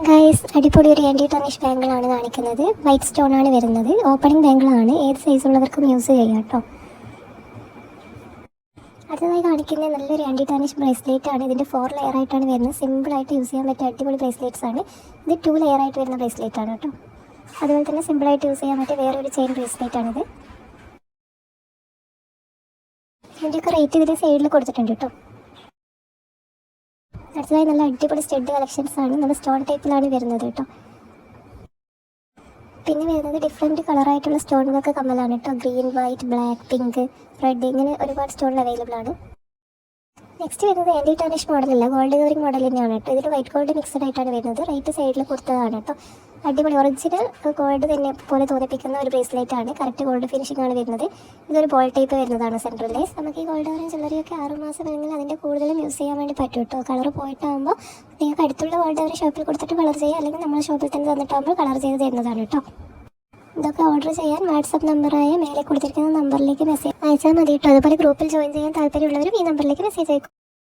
Guys, അടിപൊളി ഒരു anti tarnish ബാങ്കിളാണ് കാണിക്കുന്നത്. വൈറ്റ് സ്റ്റോൺ ആണ് വരുന്നത്. ഓപ്പണിംഗ് ബാങ്കിളാണ്. ഏത് സൈസ് ഉള്ളവർക്കും യൂസ് ചെയ്യാം കേട്ടോ. അടുത്തതായി കാണിക്കുന്നത് നല്ലൊരു ആൻറ്റി ടർണിഷ് ബ്രേസ്ലെറ്റ് ആണ്. ഇതിൻ്റെ 4 ലെയർ ആയിട്ടാണ് വരുന്നത്. സിമ്പിളായിട്ട് യൂസ് ചെയ്യാൻ പറ്റിയ അടിപൊളി ബ്രേസ്ലെറ്റ്സ് ആണ്. ഇത് 2 ലെയർ ആയിട്ട് വരുന്ന ബ്രേസ്ലെറ്റ് ആണ് കേട്ടോ. അതുപോലെ തന്നെ സിമ്പിളായിട്ട് യൂസ് ചെയ്യാൻ പറ്റിയ വേറൊരു ചെയിൻ ബ്രേസ്ലെറ്റ് ആണിത്. ഇതിൻ്റെയൊക്കെ റേറ്റ് ഇതിൻ്റെ സൈഡിൽ കൊടുത്തിട്ടുണ്ട് കേട്ടോ. അടുത്തതായി നല്ല അടിപൊളി സ്റ്റഡ് കളക്ഷൻസ് ആണ്. നല്ല സ്റ്റോൺ ടൈപ്പിലാണ് വരുന്നത് കേട്ടോ. പിന്നെ വരുന്നത് ഡിഫറെൻറ്റ് കളറായിട്ടുള്ള സ്റ്റോൺ വർക്ക് കമ്മലാണ് കേട്ടോ. Green, white, black, pink, red ഇങ്ങനെ ഒരുപാട് സ്റ്റോൺ അവൈലബിൾ ആണ്. നെക്സ്റ്റ് വരുന്നത് ആൻറ്റി ടർണിഷ് മോഡലല്ല, ഗോൾഡ് കവറിംഗ് മോഡൽ തന്നെയാണ് കേട്ടോ. ഇതിൽ വൈറ്റ് ഗോൾഡ് മിക്സഡ് ആയിട്ടാണ് വരുന്നത്. റൈറ്റ് സൈഡിൽ കൊടുത്തതാണ് കേട്ടോ. അടിപൊളി ഒറിജിനൽ ഗോൾഡ് തന്നെ പോലെ തോന്നിപ്പിക്കുന്ന ഒരു ബ്രേസ്ലെറ്റ് ആണ്. കറക്റ്റ് ഗോൾഡ് ഫിനിഷിംഗ് ആണ് വരുന്നത്. ഇതൊരു ബോൾ ടൈപ്പ് വരുന്നതാണ് സെൻട്രൽ ലേസ്. നമുക്ക് ഈ ഗോൾഡ് കവറിംഗ് ജ്വല്ലറിയൊക്കെ 6 മാസം അല്ലെങ്കിൽ അതിൻ്റെ കൂടുതലും യൂസ് ചെയ്യാൻ വേണ്ടി പറ്റും കേട്ടോ. കളർ പോയിട്ടാകുമ്പോൾ നിങ്ങൾക്ക് അടുത്തുള്ള ഗോൾഡ് കവറിംഗ് ഷോപ്പിൽ കൊടുത്തിട്ട് കളർ ചെയ്യുക, അല്ലെങ്കിൽ നമ്മുടെ ഷോപ്പിൽ തന്നെ തന്നിട്ടാകുമ്പോൾ കളർ ചെയ്ത് തരുന്നതാണ് കേട്ടോ. ഇതൊക്കെ ഓർഡർ ചെയ്യാൻ വാട്സപ്പ് നമ്പറായ മേലെ കൊടുത്തിരിക്കുന്ന നമ്പറിലേക്ക് മെസ്സേജ് അയച്ചാൽ മതി കേട്ടോ. അതുപോലെ ഗ്രൂപ്പിൽ ജോയിൻ ചെയ്യാൻ താല്പര്യമുള്ളവരും ഈ നമ്പറിലേക്ക് മെസ്സേജ് അയക്കും.